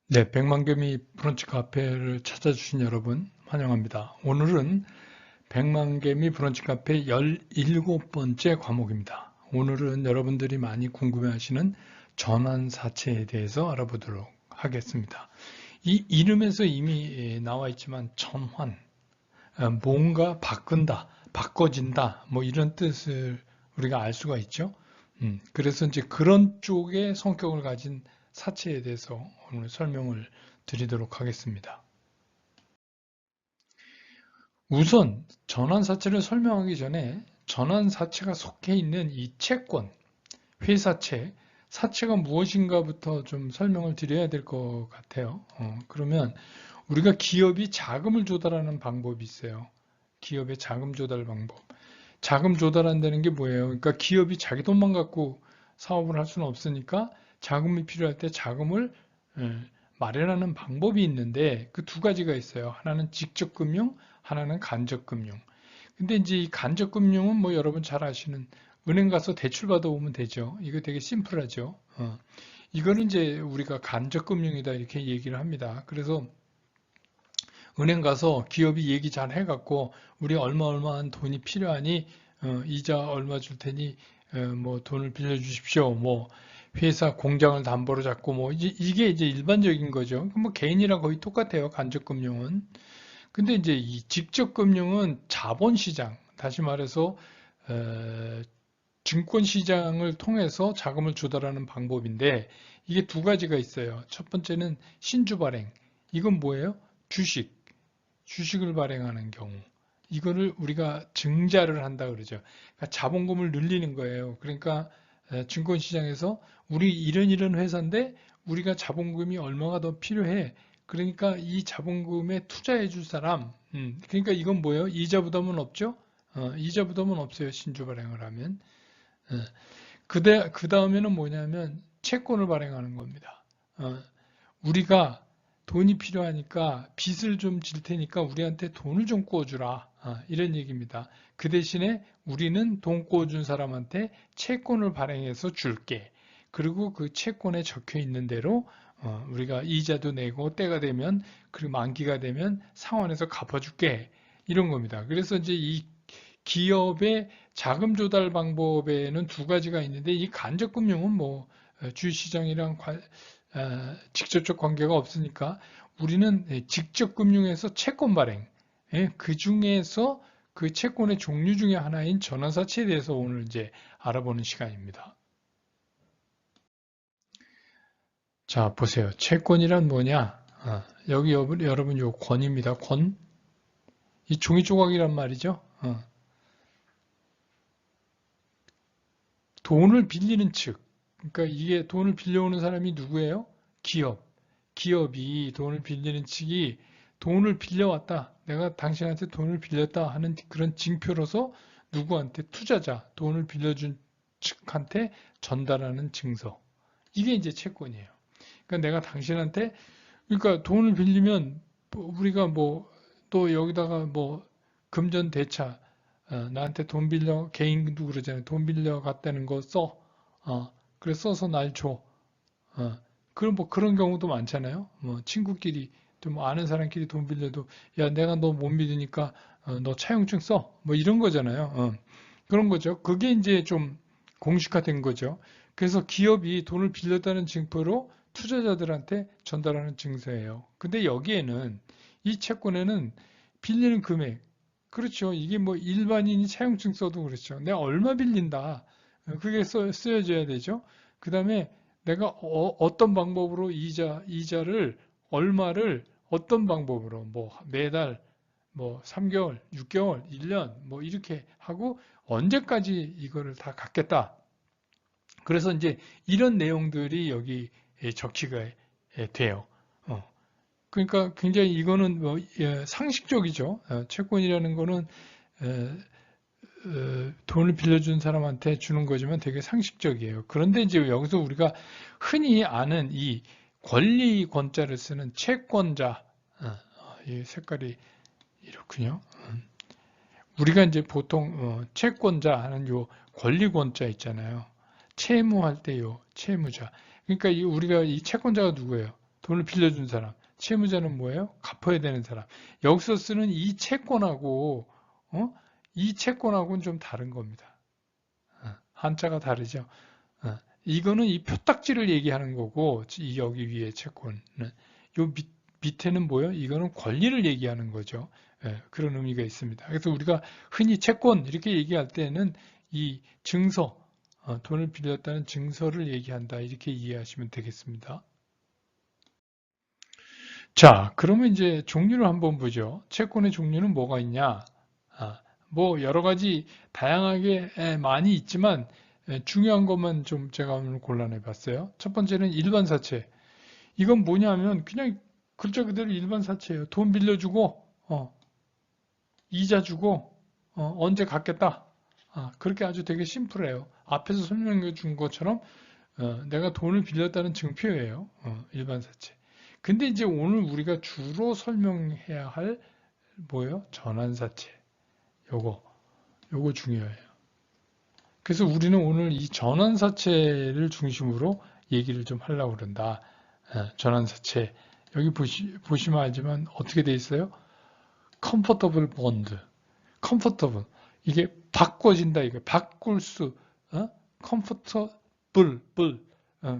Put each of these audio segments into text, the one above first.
네, 백만개미 브런치 카페를 찾아주신 여러분 환영합니다. 오늘은 백만개미 브런치 카페 17번째 과목입니다. 오늘은 여러분들이 많이 궁금해하시는 전환사채에 대해서 알아보도록 하겠습니다. 이 이름에서 이미 나와 있지만 전환, 뭔가 바꾼다, 바꿔진다, 뭐 이런 뜻을 우리가 알 수가 있죠. 그래서 이제 그런 쪽의 성격을 가진 사채에 대해서 오늘 설명을 드리도록 하겠습니다. 우선 전환사채를 설명하기 전에 전환사채가 속해 있는 이 채권, 회사채, 사채가 무엇인가부터 좀 설명을 드려야 될 것 같아요. 그러면 우리가 기업이 자금을 조달하는 방법이 있어요. 기업의 자금 조달 방법. 자금 조달한다는 게 뭐예요? 그러니까 기업이 자기 돈만 갖고 사업을 할 수는 없으니까 자금이 필요할 때 자금을 예, 마련하는 방법이 있는데 그 두 가지가 있어요. 하나는 직접 금융, 하나는 간접 금융. 근데 이제 이 간접 금융은 뭐 여러분 잘 아시는 은행 가서 대출 받아오면 되죠. 이거 되게 심플하죠. 이거는 이제 우리가 간접 금융이다 이렇게 얘기를 합니다. 그래서 은행 가서 기업이 얘기 잘 해갖고 우리 얼마한 돈이 필요하니 이자 얼마 줄 테니 뭐 돈을 빌려주십시오. 뭐 회사 공장을 담보로 잡고 뭐 이게 이제 일반적인 거죠. 뭐 개인이랑 거의 똑같아요. 간접금융은. 근데 이제 이 직접금융은 자본시장, 다시 말해서 증권시장을 통해서 자금을 조달하는 방법인데 이게 두 가지가 있어요. 첫 번째는 신주발행. 이건 뭐예요? 주식을 발행하는 경우 이거를 우리가 증자를 한다 그러죠. 그러니까 자본금을 늘리는 거예요. 그러니까 증권시장에서 우리 이런 회사인데 우리가 자본금이 얼마가 더 필요해. 그러니까 이 자본금에 투자해 줄 사람. 그러니까 이건 뭐예요? 이자 부담은 없죠? 이자 부담은 없어요. 신주 발행을 하면. 어, 그 다음에는 뭐냐면 채권을 발행하는 겁니다. 우리가 돈이 필요하니까 빚을 좀 질 테니까 우리한테 돈을 좀 구워주라. 이런 얘기입니다. 그 대신에 우리는 돈 구워준 사람한테 채권을 발행해서 줄게. 그리고 그 채권에 적혀 있는 대로 우리가 이자도 내고 때가 되면 그리고 만기가 되면 상환해서 갚아줄게. 이런 겁니다. 그래서 이제 이 기업의 자금 조달 방법에는 두 가지가 있는데 이 간접금융은 뭐 주식시장이랑 직접적 관계가 없으니까 우리는 직접 금융에서 채권 발행, 그 중에서 그 채권의 종류 중에 하나인 전환사채에 대해서 오늘 이제 알아보는 시간입니다. 자, 보세요. 채권이란 뭐냐? 여기 여러분 요 권입니다. 권. 이 종이 조각이란 말이죠. 돈을 빌리는 측. 그러니까 이게 돈을 빌려오는 사람이 누구예요? 기업. 기업이 돈을 빌리는 측이 돈을 빌려왔다. 내가 당신한테 돈을 빌렸다 하는 그런 징표로서 누구한테 투자자, 돈을 빌려준 측한테 전달하는 증서. 이게 이제 채권이에요. 그러니까 내가 당신한테 그러니까 돈을 빌리면 우리가 뭐 또 여기다가 뭐 금전대차 나한테 돈 빌려 개인도 그러잖아요. 돈 빌려 갔다는 거 써. 그래 써서 날 줘. 그럼 뭐 그런 경우도 많잖아요. 뭐 친구끼리 좀 아는 사람끼리 돈 빌려도 야 내가 너 못 믿으니까 너 차용증 써. 뭐 이런 거잖아요. 그런 거죠. 그게 이제 좀 공식화된 거죠. 그래서 기업이 돈을 빌렸다는 증표로 투자자들한테 전달하는 증서예요. 근데 여기에는 이 채권에는 빌리는 금액, 그렇죠. 이게 뭐 일반인이 차용증 써도 그렇죠. 내가 얼마 빌린다. 그게 쓰여져야 되죠. 그 다음에 내가 떤 방법으로 이자를 얼마를 어떤 방법으로 뭐 매달 뭐 3개월, 6개월, 1년 뭐 이렇게 하고 언제까지 이거를 다 갚겠다. 그래서 이제 이런 내용들이 여기 적히가 돼요. 어. 그러니까 굉장히 이거는 뭐 상식적이죠. 채권이라는 거는 돈을 빌려준 사람한테 주는 거지만 되게 상식적이에요. 그런데 이제 여기서 우리가 흔히 아는 이 권리권자를 쓰는 채권자, 이 색깔이 이렇군요. 우리가 이제 보통 채권자 하는 요 권리권자 있잖아요. 채무할 때 요 채무자. 그러니까 우리가 이 채권자가 누구예요? 돈을 빌려준 사람. 채무자는 뭐예요? 갚아야 되는 사람. 여기서 쓰는 이 채권하고 이 채권하고는 좀 다른 겁니다. 한자가 다르죠. 이거는 이 표딱지를 얘기하는 거고 여기 위에 채권은 요 밑에는 뭐예요? 이거는 권리를 얘기하는 거죠. 그런 의미가 있습니다. 그래서 우리가 흔히 채권 이렇게 얘기할 때는 이 증서, 돈을 빌렸다는 증서를 얘기한다 이렇게 이해하시면 되겠습니다. 자, 그러면 이제 종류를 한번 보죠. 채권의 종류는 뭐가 있냐? 뭐 여러 가지 다양하게 많이 있지만 중요한 것만 좀 제가 오늘 골라내 봤어요. 첫 번째는 일반 사채. 이건 뭐냐면 그냥 글자 그대로 일반 사채예요. 돈 빌려주고 이자 주고 언제 갚겠다. 그렇게 아주 되게 심플해요. 앞에서 설명해 준 것처럼 내가 돈을 빌렸다는 증표예요. 일반 사채. 근데 이제 오늘 우리가 주로 설명해야 할 뭐예요? 전환사채. 요거 중요해요. 그래서 우리는 오늘 이 전환사채를 중심으로 얘기를 좀 하려고 그런다. 전환사채. 여기 보시면 알지만 어떻게 돼 있어요? comfortable bond. comfortable. 이게 바꿔진다. 이거 바꿀 수. comfortable.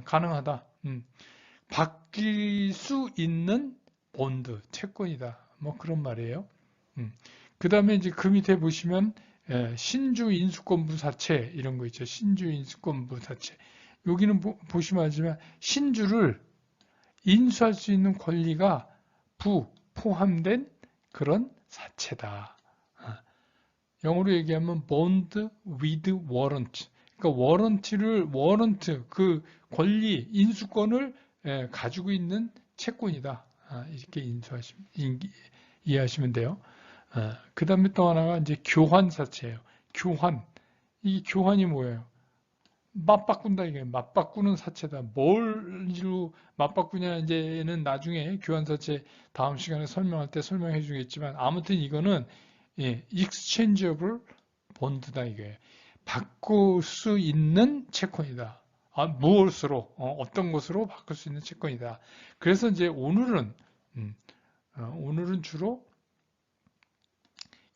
가능하다. 바뀔 수 있는 본드, 채권이다. 뭐 그런 말이에요. 그 다음에 이제 그 밑에 보시면 신주 인수권부 사채 이런 거 있죠. 신주 인수권부 사채. 여기는 보시면 알지만 신주를 인수할 수 있는 권리가 포함된 그런 사채다. 영어로 얘기하면 bond with warrant. 그러니까 워런트 그 권리 인수권을 가지고 있는 채권이다. 이렇게 이해하시면 돼요. 그 다음에 또 하나가 이제 교환사채예요. 교환. 이 교환이 뭐예요? 맞바꾼다 이게 맞바꾸는 사채다. 뭘로 맞바꾸냐 이제는 나중에 교환사채 다음 시간에 설명할 때 설명해 주겠지만 아무튼 이거는 exchangeable bond다 이게 바꿀 수 있는 채권이다. 무엇으로 어떤 것으로 바꿀 수 있는 채권이다. 그래서 이제 오늘은 주로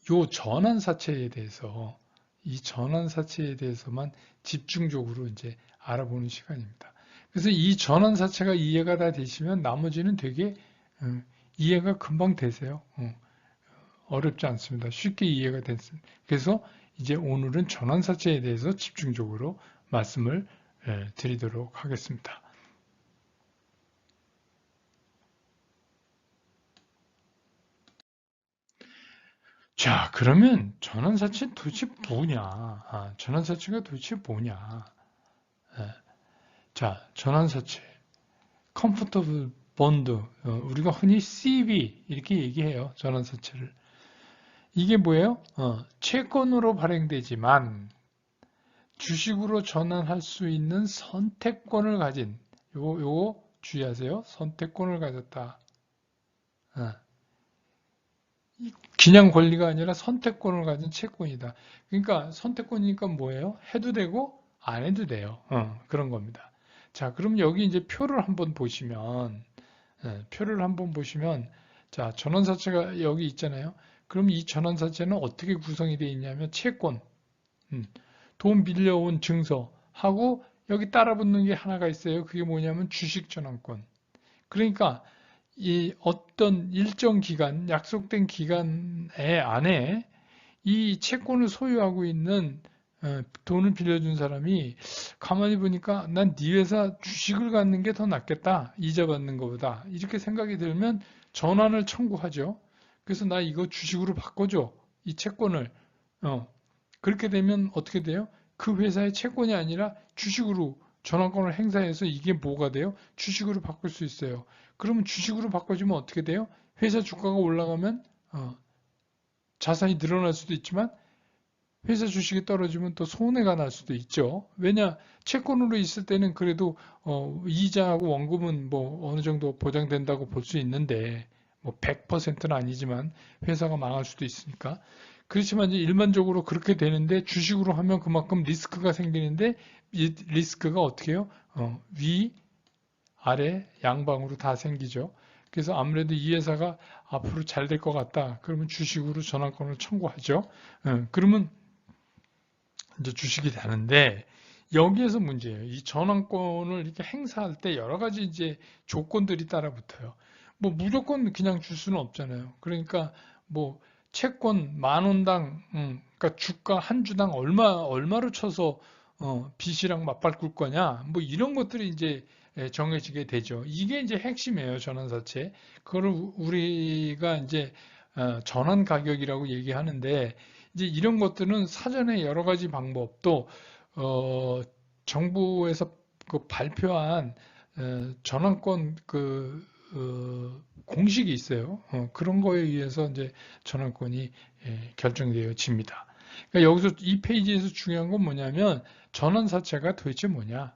요 전환사채에 대해서 이 전환사채에 대해서만 집중적으로 이제 알아보는 시간입니다. 그래서 이 전환사채가 이해가 다 되시면 나머지는 되게 이해가 금방 되세요. 어렵지 않습니다. 쉽게 이해가 됐습니다. 그래서 이제 오늘은 전환사채에 대해서 집중적으로 말씀을 드리도록 하겠습니다. 자, 그러면 전환사채 도대체 뭐냐? 전환사채가 도대체 뭐냐? 자, 전환사채, Comfortable Bond, 우리가 흔히 CB 이렇게 얘기해요. 전환사채를. 이게 뭐예요? 채권으로 발행되지만 주식으로 전환할 수 있는 선택권을 가진 요거 주의하세요. 선택권을 가졌다. 그냥 권리가 아니라 선택권을 가진 채권이다. 그러니까 선택권이니까 뭐예요? 해도 되고 안 해도 돼요. 그런 겁니다. 자, 그럼 여기 이제 표를 한번 보시면 자, 전환사채가 여기 있잖아요. 그럼 이 전환사채는 어떻게 구성이 되어 있냐면 채권, 돈 빌려온 증서하고 여기 따라붙는 게 하나가 있어요. 그게 뭐냐면 주식전환권. 그러니까 이 어떤 일정 기간, 약속된 기간에 안에 이 채권을 소유하고 있는 돈을 빌려준 사람이 가만히 보니까 난 네 회사 주식을 갖는 게 더 낫겠다. 이자 받는 것보다. 이렇게 생각이 들면 전환을 청구하죠. 그래서 나 이거 주식으로 바꿔줘. 이 채권을. 그렇게 되면 어떻게 돼요? 그 회사의 채권이 아니라 주식으로 전환권을 행사해서 이게 뭐가 돼요? 주식으로 바꿀 수 있어요. 그러면 주식으로 바꿔주면 어떻게 돼요? 회사 주가가 올라가면 자산이 늘어날 수도 있지만 회사 주식이 떨어지면 또 손해가 날 수도 있죠. 왜냐? 채권으로 있을 때는 그래도 이자하고 원금은 뭐 어느 정도 보장된다고 볼 수 있는데 뭐 100%는 아니지만 회사가 망할 수도 있으니까. 그렇지만 이제 일반적으로 그렇게 되는데 주식으로 하면 그만큼 리스크가 생기는데 이 리스크가 어떻게 해요? 아래 양방으로 다 생기죠. 그래서 아무래도 이 회사가 앞으로 잘 될 것 같다. 그러면 주식으로 전환권을 청구하죠. 그러면 이제 주식이 되는데 여기에서 문제예요. 이 전환권을 이렇게 행사할 때 여러 가지 이제 조건들이 따라붙어요. 뭐 무조건 그냥 줄 수는 없잖아요. 그러니까 뭐 채권 10,000원당, 그러니까 주가 한 주당 얼마로 쳐서 빚이랑 맞바꿀 거냐, 뭐 이런 것들이 이제 정해지게 되죠. 이게 이제 핵심이에요, 전환사채. 그거를 우리가 이제 전환 가격이라고 얘기하는데 이제 이런 것들은 사전에 여러 가지 방법 또 어, 정부에서 그 발표한 전환권 공식이 있어요. 그런 거에 의해서 이제 전환권이 결정되어집니다. 그러니까 여기서 이 페이지에서 중요한 건 뭐냐면 전환사채가 도대체 뭐냐?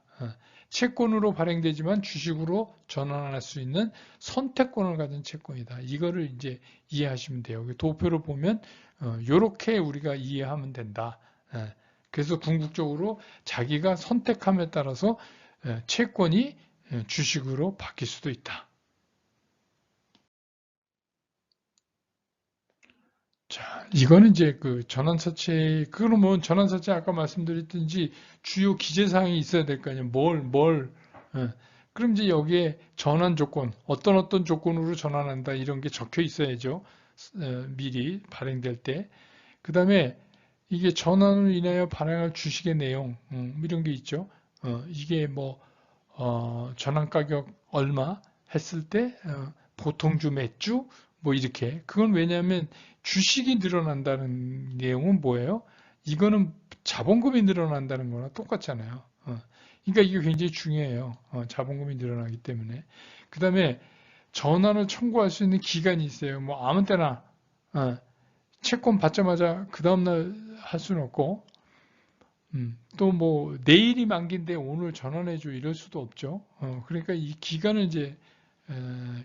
채권으로 발행되지만 주식으로 전환할 수 있는 선택권을 가진 채권이다. 이거를 이제 이해하시면 돼요. 도표를 보면 이렇게 우리가 이해하면 된다. 그래서 궁극적으로 자기가 선택함에 따라서 채권이 주식으로 바뀔 수도 있다. 자, 이거는 이제 그 전환사채, 그러면 전환사채 아까 말씀드렸든지 주요 기재사항이 있어야 될 거 아니에요. 예. 그럼 이제 여기에 전환 조건, 어떤 조건으로 전환한다 이런 게 적혀 있어야죠. 미리 발행될 때. 그 다음에 이게 전환으로 인하여 발행할 주식의 내용, 이런 게 있죠. 이게 뭐, 전환 가격 얼마 했을 때, 보통주 몇 주, 뭐 이렇게. 그건 왜냐하면 주식이 늘어난다는 내용은 뭐예요? 이거는 자본금이 늘어난다는 거나 똑같잖아요. 그러니까 이게 굉장히 중요해요. 자본금이 늘어나기 때문에. 그 다음에 전환을 청구할 수 있는 기간이 있어요. 뭐 아무 때나 채권 받자마자 그 다음날 할 수는 없고 또 뭐 내일이 만기인데 오늘 전환해줘 이럴 수도 없죠. 그러니까 이 기간을 이제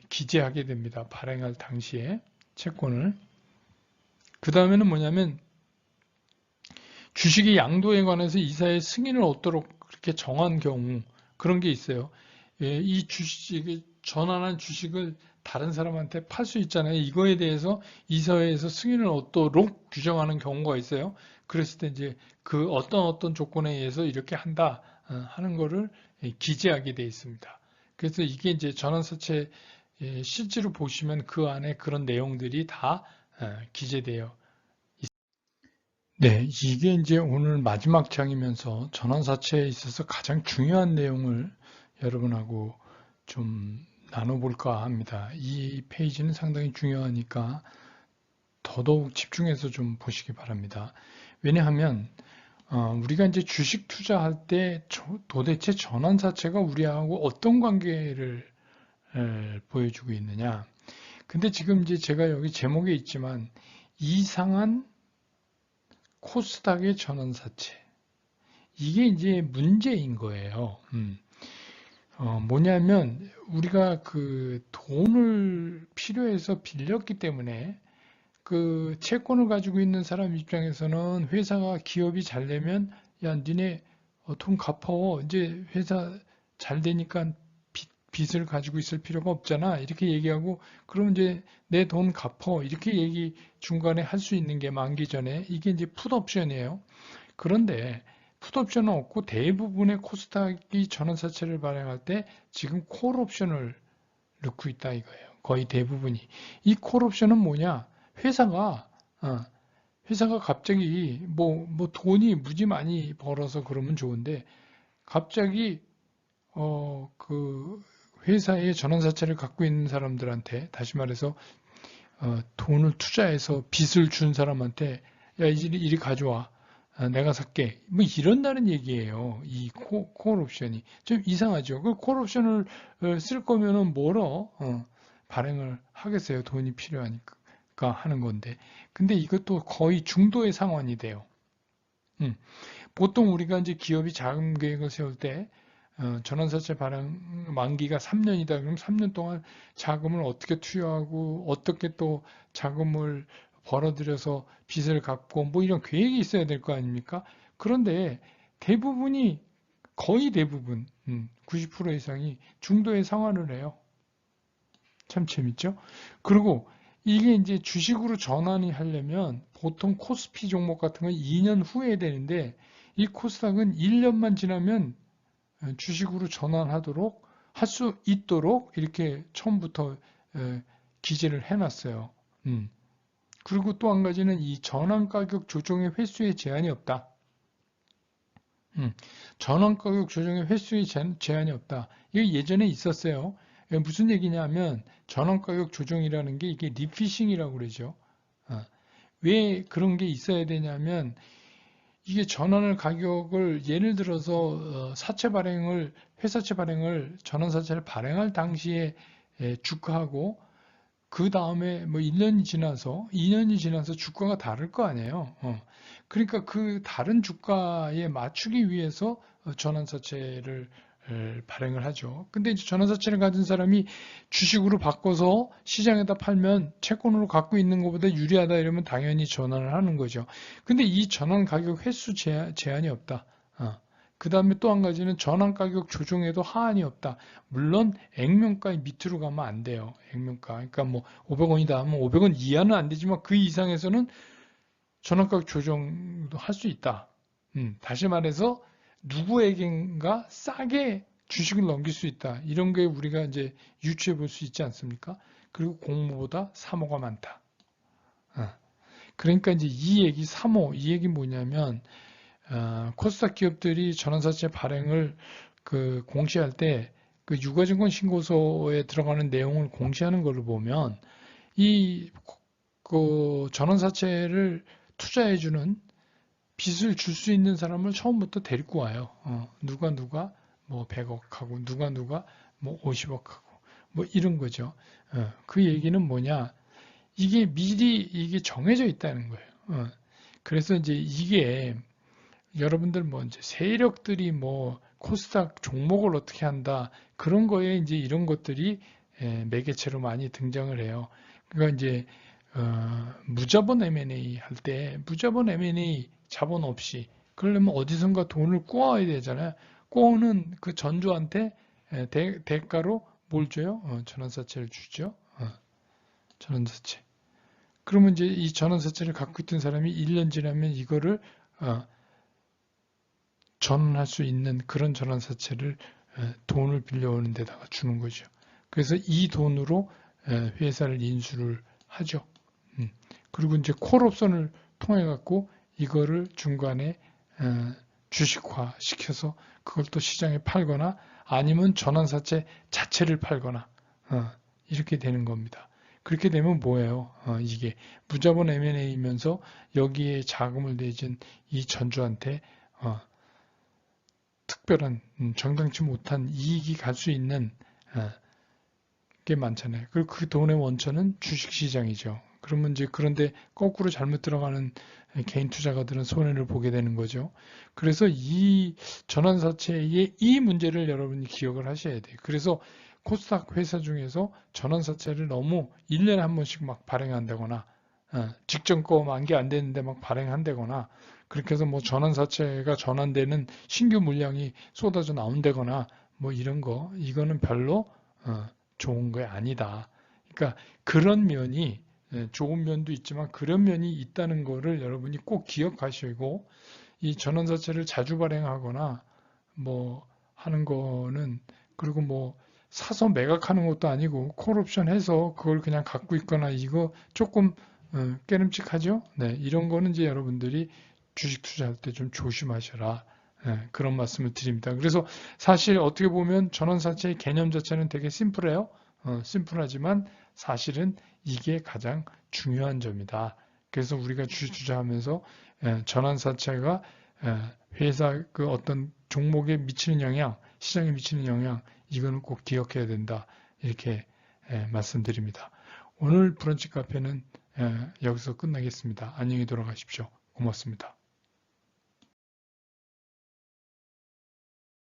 기재하게 됩니다. 발행할 당시에 채권을. 그 다음에는 뭐냐면 주식의 양도에 관해서 이사의 승인을 얻도록 그렇게 정한 경우 그런 게 있어요. 이 주식이 전환한 주식을 다른 사람한테 팔 수 있잖아요. 이거에 대해서 이사회에서 승인을 얻도록 규정하는 경우가 있어요. 그랬을 때 이제 그 어떤 조건에 의해서 이렇게 한다 하는 거를 기재하게 되어 있습니다. 그래서 이게 이제 전환사채 실제로 보시면 그 안에 그런 내용들이 다 기재되어 네, 이게 이제 오늘 마지막 장이면서 전환사채에 있어서 가장 중요한 내용을 여러분하고 좀 나눠볼까 합니다. 이 페이지는 상당히 중요하니까 더더욱 집중해서 좀 보시기 바랍니다. 왜냐하면 우리가 이제 주식 투자할 때 도대체 전환사채가 우리하고 어떤 관계를 보여주고 있느냐. 근데 지금 이제 제가 여기 제목에 있지만 이상한 코스닥의 전환사채. 이게 이제 문제인 거예요. 뭐냐면 우리가 그 돈을 필요해서 빌렸기 때문에 그 채권을 가지고 있는 사람 입장에서는 회사가 기업이 잘 되면 야 니네 돈 갚어 이제 회사 잘 되니까 빚을 가지고 있을 필요가 없잖아 이렇게 얘기하고 그럼 이제 내 돈 갚어 이렇게 얘기 중간에 할 수 있는 게 만기 전에 이게 이제 풋옵션이에요. 그런데 풋옵션은 없고 대부분의 코스닥이 전환사채를 발행할 때 지금 콜옵션을 넣고 있다 이거예요. 거의 대부분이. 이 콜옵션은 뭐냐? 회사가 어, 회사가 갑자기 뭐 돈이 무지 많이 벌어서 그러면 좋은데 갑자기 그 회사의 전환사채를 갖고 있는 사람들한테 다시 말해서 돈을 투자해서 빚을 준 사람한테 야 이리 가져와 내가 살게 뭐 이런다는 얘기예요. 이 콜옵션이 좀 이상하죠. 그 콜옵션을 쓸 거면은 뭐로 발행을 하겠어요. 돈이 필요하니까 하는 건데 근데 이것도 거의 중도의 상환이 돼요. 보통 우리가 이제 기업이 자금 계획을 세울 때 전환사채 발행 만기가 3년이다. 그럼 3년 동안 자금을 어떻게 투여하고 어떻게 또 자금을 벌어들여서 빚을 갚고 뭐 이런 계획이 있어야 될 거 아닙니까? 그런데 대부분이 거의 대부분 90% 이상이 중도에 상환을 해요. 참 재밌죠? 그리고 이게 이제 주식으로 전환이 하려면 보통 코스피 종목 같은 건 2년 후에 되는데 이 코스닥은 1년만 지나면 주식으로 전환하도록 할 수 있도록 이렇게 처음부터 기재를 해놨어요. 그리고 또 한 가지는 이 전환 가격 조정의 횟수에 제한이 없다. 전환 가격 조정의 횟수에 제한이 없다. 이게 예전에 있었어요. 무슨 얘기냐면 전환 가격 조정이라는 게 이게 리피싱이라고 그러죠. 왜 그런 게 있어야 되냐면 이게 전환을 가격을 예를 들어서 회사채 발행을 전환사채를 발행할 당시에 주가하고 그 다음에 뭐 1년이 지나서 2년이 지나서 주가가 다를 거 아니에요. 그러니까 그 다른 주가에 맞추기 위해서 전환사채를 발행을 하죠. 근데 이제 전환사채를 가진 사람이 주식으로 바꿔서 시장에다 팔면 채권으로 갖고 있는 것보다 유리하다 이러면 당연히 전환을 하는 거죠. 근데 이 전환 가격 횟수 제한이 없다. 그 다음에 또 한 가지는 전환 가격 조정에도 하한이 없다. 물론 액면가 밑으로 가면 안 돼요. 액면가. 그러니까 뭐 500원이다 하면 500원 이하는 안 되지만 그 이상에서는 전환 가격 조정도 할 수 있다. 다시 말해서 누구에겐가 싸게 주식을 넘길 수 있다. 이런 게 우리가 이제 유추해 볼 수 있지 않습니까? 그리고 공모보다 사모가 많다. 그러니까 이제 이 얘기 이 얘기 뭐냐면 코스닥 기업들이 전환사채 발행을 공시할 때 그 유가증권 신고서에 들어가는 내용을 공시하는 것을 보면 그 전환사채를 투자해주는 빚을 줄 수 있는 사람을 처음부터 데리고 와요. 누가 뭐 100억 하고 누가 뭐 50억 하고 뭐 이런 거죠. 그 얘기는 뭐냐? 이게 미리 이게 정해져 있다는 거예요. 그래서 이제 이게 여러분들 뭐 이제 세력들이 뭐 코스닥 종목을 어떻게 한다 그런 거에 이제 이런 것들이 매개체로 많이 등장을 해요. 그러니까 이제 무자본 M&A 할 때 무자본 M&A 자본 없이 그러려면 어디선가 돈을 꼬아야 되잖아요. 꼬는 그 전주한테 대가로 뭘 줘요? 전환사채를 주죠. 전환사채. 그러면 이제 이 전환사채를 갖고 있던 사람이 1년 지나면 이거를 전환할 수 있는 그런 전환사채를 돈을 빌려오는 데다가 주는 거죠. 그래서 이 돈으로 회사를 인수를 하죠. 그리고 이제 콜옵션을 통해 갖고 이거를 중간에 주식화 시켜서 그걸 또 시장에 팔거나 아니면 전환사채 자체를 팔거나 이렇게 되는 겁니다. 그렇게 되면 뭐예요? 이게 무자본 M&A이면서 여기에 자금을 내준 이 전주한테 특별한 정당치 못한 이익이 갈 수 있는 게 많잖아요. 그리고 그 돈의 원천은 주식시장이죠. 그러면 이제 그런데 거꾸로 잘못 들어가는 개인 투자가들은 손해를 보게 되는 거죠. 그래서 이 전환사채의 이 문제를 여러분이 기억을 하셔야 돼요. 그래서 코스닥 회사 중에서 전환사채를 너무 1년에 한 번씩 막 발행한다거나 직전 거 만기 안 되는데 막 발행한다거나 그렇게 해서 뭐 전환사채가 전환되는 신규 물량이 쏟아져 나온다거나 뭐 이런 거 이거는 별로 좋은 거 아니다. 그러니까 그런 면이 좋은 면도 있지만 그런 면이 있다는 거를 여러분이 꼭 기억하시고 이 전환사채를 자주 발행하거나 뭐 하는 거는 그리고 뭐 사서 매각하는 것도 아니고 콜옵션 해서 그걸 그냥 갖고 있거나 이거 조금 깨름칙하죠? 네, 이런 거는 이제 여러분들이 주식 투자할 때 좀 조심하셔라. 그런 말씀을 드립니다. 그래서 사실 어떻게 보면 전환사채의 개념 자체는 되게 심플해요. 심플하지만 사실은 이게 가장 중요한 점이다. 그래서 우리가 주식 투자하면서 전환사채가 회사 그 어떤 종목에 미치는 영향, 시장에 미치는 영향, 이거는 꼭 기억해야 된다. 이렇게 말씀드립니다. 오늘 브런치 카페는 여기서 끝나겠습니다. 안녕히 돌아가십시오. 고맙습니다.